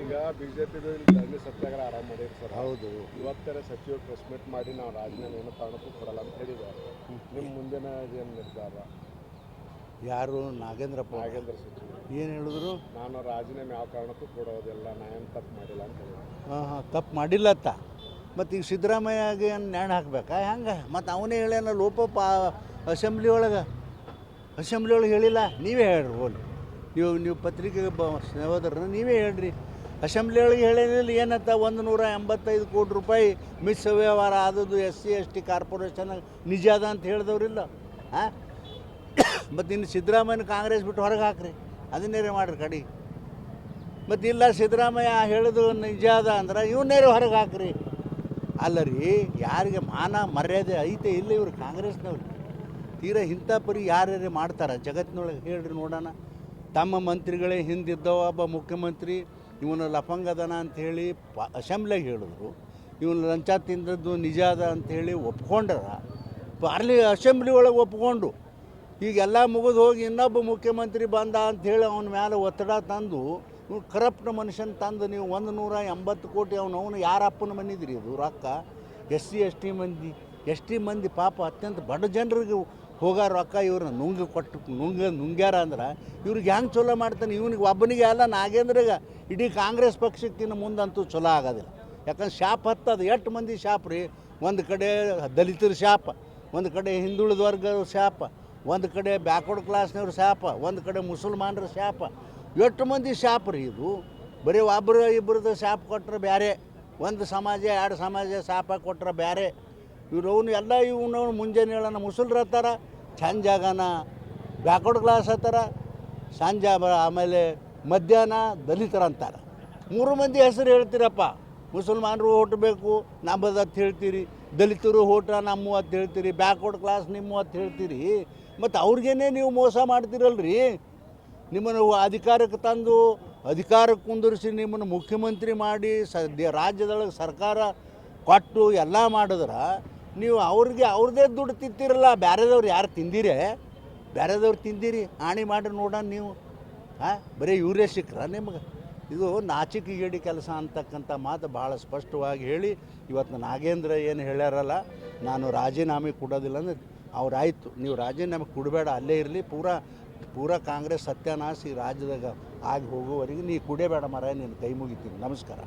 ಈಗ ಬಿಜೆಪಿ ಧರಣಿ ಸತ್ಯಾಗ್ರಹ ಆರಂಭ ಮಾಡಿರಿ ಸರ್. ಹೌದು. ಇವತ್ತರ ಸಚಿವರು ಪ್ರೆಸ್ ಮೀಟ್ ಮಾಡಿ ನಾವು ರಾಜೀನಾಮೆ ಏನು ಕಾರಣಕ್ಕೂ ಕೊಡಲ್ಲ ಅಂತ ಹೇಳಿದ್ದಾರೆ. ನಿಮ್ಮ ಮುಂದಿನ ಏನು ನಿರ್ಧಾರ? ಯಾರು? ನಾಗೇಂದ್ರ ಸಚಿವರು ಏನು ಹೇಳಿದ್ರು? ನಾನು ರಾಜೀನಾಮೆ ಯಾವ ಕಾರಣಕ್ಕೂ ಕೊಡೋದಿಲ್ಲ, ನಾ ಏನು ತಪ್ಪು ಮಾಡಿಲ್ಲ ಅಂತ ಹೇಳಿದ್ರು. ತಪ್ಪು ಮಾಡಿಲ್ಲತ್ತ. ಮತ್ತು ಈಗ ಸಿದ್ದರಾಮಯ್ಯಗೆ ಏನು ನ್ಯಾಣ ಹಾಕ್ಬೇಕಾ ಹೆಂಗೆ? ಮತ್ತು ಅವನೇ ಹೇಳ್ಯಾನ ಲೋಪ ಅಸೆಂಬ್ಲಿ ಒಳಗೆ ಹೇಳಿಲ್ಲ. ನೀವೇ ಹೇಳ್ರಿ ಹೋಲಿ. ನೀವು ಪತ್ರಿಕೆಗೆ ಸಹೋದರನ ನೀವೇ ಹೇಳ್ರಿ. ಅಸೆಂಬ್ಲಿ ಒಳಗೆ ಹೇಳಿಲ್ಲ ಏನಂತ 185 ಕೋಟಿ ರೂಪಾಯಿ ಮಿಸ್ ವ್ಯವಹಾರ ಆದದ್ದು SC ST ಕಾರ್ಪೊರೇಷನ್ ನಿಜ ಅದ ಅಂತ ಹೇಳಿದವ್ರಿಲ್ಲ. ಹಾಂ, ಮತ್ತು ಇನ್ನು ಸಿದ್ದರಾಮಯ್ಯನ ಕಾಂಗ್ರೆಸ್ ಬಿಟ್ಟು ಹೊರಗೆ ಹಾಕ್ರಿ, ಅದನ್ನೇ ಮಾಡ್ರಿ ಕಡಿ. ಮತ್ತು ಇಲ್ಲ ಸಿದ್ದರಾಮಯ್ಯ ಹೇಳಿದು ನಿಜ ಅದ ಅಂದ್ರೆ ಇವನ್ನೇರು ಹೊರಗೆ ಹಾಕ್ರಿ. ಅಲ್ಲ ರೀ, ಯಾರಿಗೆ ಮಾನ ಮರ್ಯಾದೆ ಐತೆ ಇಲ್ಲ ಇವ್ರು ಕಾಂಗ್ರೆಸ್ನವ್ರು? ತೀರಾ ಇಂಥ ಪರಿ ಯಾರ್ಯಾರು ಮಾಡ್ತಾರೆ ಜಗತ್ತಿನೊಳಗೆ ಹೇಳ್ರಿ ನೋಡೋಣ. ತಮ್ಮ ಮಂತ್ರಿಗಳೇ ಹಿಂದಿದ್ದವ ಒಬ್ಬ ಮುಖ್ಯಮಂತ್ರಿ ಇವನು ಲಫಂಗದನ ಅಂಥೇಳಿ ಅಸೆಂಬ್ಲಿಗೆ ಹೇಳಿದ್ರು. ಇವನು ಲಂಚ ತಿಂದದ್ದು ನಿಜ ಅದ ಅಂಥೇಳಿ ಒಪ್ಕೊಂಡರ. ಅಸೆಂಬ್ಲಿ ಒಳಗೆ ಒಪ್ಕೊಂಡು ಈಗೆಲ್ಲ ಮುಗಿದು ಹೋಗಿ ಇನ್ನೊಬ್ಬ ಮುಖ್ಯಮಂತ್ರಿ ಬಂದ ಅಂಥೇಳಿ ಅವನ ಮೇಲೆ ಒತ್ತಡ ತಂದು ಕರಪ್ಟ್ ಮನುಷ್ಯನ ತಂದು ನೀವು 180 ಕೋಟಿ ಅವನು ಯಾರಪ್ಪನ ಮನಿದ್ರಿ ಅದು ರೊಕ್ಕ? SC ST ಮಂದಿ ಪಾಪ ಅತ್ಯಂತ ಬಡ ಜನರಿಗೆ ಹೋಗೋ ರೊಕ್ಕ ಇವ್ರನ್ನ ನುಂಗ್ಯಾರ ಅಂದ್ರೆ ಇವ್ರಿಗೆ ಹೆಂಗೆ ಚಲೋ ಮಾಡ್ತಾನೆ? ಇವನಿಗೆ ಒಬ್ಬನಿಗೆ ಅಲ್ಲ, ನಾಗೇಂದ್ರಗೆ ಇಡೀ ಕಾಂಗ್ರೆಸ್ ಪಕ್ಷಕ್ಕಿಂತ ಮುಂದಂತೂ ಚಲೋ ಆಗೋದಿಲ್ಲ. ಯಾಕಂದ್ರೆ ಶಾಪ್ ಹತ್ತದು. ಎಷ್ಟು ಮಂದಿ ಶಾಪ್ ರೀ? ಒಂದು ಕಡೆ ದಲಿತರ ಶಾಪ, ಒಂದು ಕಡೆ ಹಿಂದುಳಿದ ವರ್ಗದ ಶಾಪ, ಒಂದು ಕಡೆ ಬ್ಯಾಕ್ವರ್ಡ್ ಕ್ಲಾಸ್ನವ್ರ ಶಾಪ, ಒಂದು ಕಡೆ ಮುಸಲ್ಮಾನರ ಶಾಪ. ಎಷ್ಟು ಮಂದಿ ಶಾಪ್ ರೀ ಇದು? ಬರೀ ಒಬ್ಬರು ಇಬ್ಬರದ್ದು ಶಾಪ್ ಕೊಟ್ಟರೆ ಬೇರೆ, ಒಂದು ಸಮಾಜ 2 ಸಮಾಜ ಶಾಪ ಕೊಟ್ಟರೆ ಬೇರೆ. ಇವ್ರವ್ನು ಎಲ್ಲ ಇವನು ಮುಂಜಾನೆ ಹೇಳೋಣ ಮುಸಲ್ರು ಹತ್ತಾರ, ಚಂದ ಜಾಗನ ಬ್ಯಾಕ್ವರ್ಡ್ ಕ್ಲಾಸ್ ಹತ್ತಾರ, ಸಂಜೆ ಆಮೇಲೆ ಮಧ್ಯಾಹ್ನ ದಲಿತರ ಅಂತಾರೆ. 3 ಮಂದಿ ಹೆಸರು ಹೇಳ್ತೀರಪ್ಪ. ಮುಸಲ್ಮಾನರು ಓಟ್ ಬೇಕು ನಮ್ಮದು ಅಂತ ಹೇಳ್ತೀರಿ, ದಲಿತರು ಓಟ ನಮ್ಮ ಅಂತ ಹೇಳ್ತೀರಿ, ಬ್ಯಾಕ್ವರ್ಡ್ ಕ್ಲಾಸ್ ನಿಮ್ಮ ಅಂತ ಹೇಳ್ತೀರಿ. ಮತ್ತು ಅವ್ರಿಗೇನೆ ನೀವು ಮೋಸ ಮಾಡ್ತೀರಲ್ರಿ. ನಿಮ್ಮನ್ನು ಅಧಿಕಾರಕ್ಕೆ ತಂದು ಅಧಿಕಾರಕ್ಕೆ ಕುಂದಿರಿಸಿ ನಿಮ್ಮನ್ನು ಮುಖ್ಯಮಂತ್ರಿ ಮಾಡಿ ರಾಜ್ಯದೊಳಗೆ ಸರ್ಕಾರ ಕೊಟ್ಟು ಎಲ್ಲ ಮಾಡಿದ್ರೆ ನೀವು ಅವ್ರದ್ದೇ ದುಡ್ಡು ತಿಂತೀರಲ್ಲ. ಬೇರೆದವ್ರು ಯಾರು ತಿಂದಿರೇ? ಬೇರೆದವ್ರು ತಿಂದಿರಿ ಆಣಿ ಮಾಡಿ ನೋಡೋಣ ನೀವು. ಹಾಂ, ಬರೀ ಇವರೇ ಸಿಕ್ಕ್ರ ನಿಮ್ಗೆ? ಇದು ನಾಚಿಕೆಗೇಡಿ ಕೆಲಸ ಅಂತಕ್ಕಂಥ ಮಾತು ಭಾಳ ಸ್ಪಷ್ಟವಾಗಿ ಹೇಳಿ ಇವತ್ತು ನಾಗೇಂದ್ರ ಏನು ಹೇಳ್ಯಾರಲ್ಲ, ನಾನು ರಾಜೀನಾಮೆ ಕೊಡೋದಿಲ್ಲ ಅಂದರೆ ಅವ್ರಾಯ್ತು. ನೀವು ರಾಜೀನಾಮೆ ಕೊಡಬೇಡ, ಅಲ್ಲೇ ಇರಲಿ. ಪೂರಾ ಕಾಂಗ್ರೆಸ್ ಸತ್ಯಾನಾಶ ಈ ರಾಜ್ಯದಾಗ ಆಗಿ ಹೋಗುವವರೆಗೆ ನೀ ಕುಡಿಯಬೇಡ ಮರ, ನೀನು ಕೈ ಮುಗಿತೀನಿ. ನಮಸ್ಕಾರ.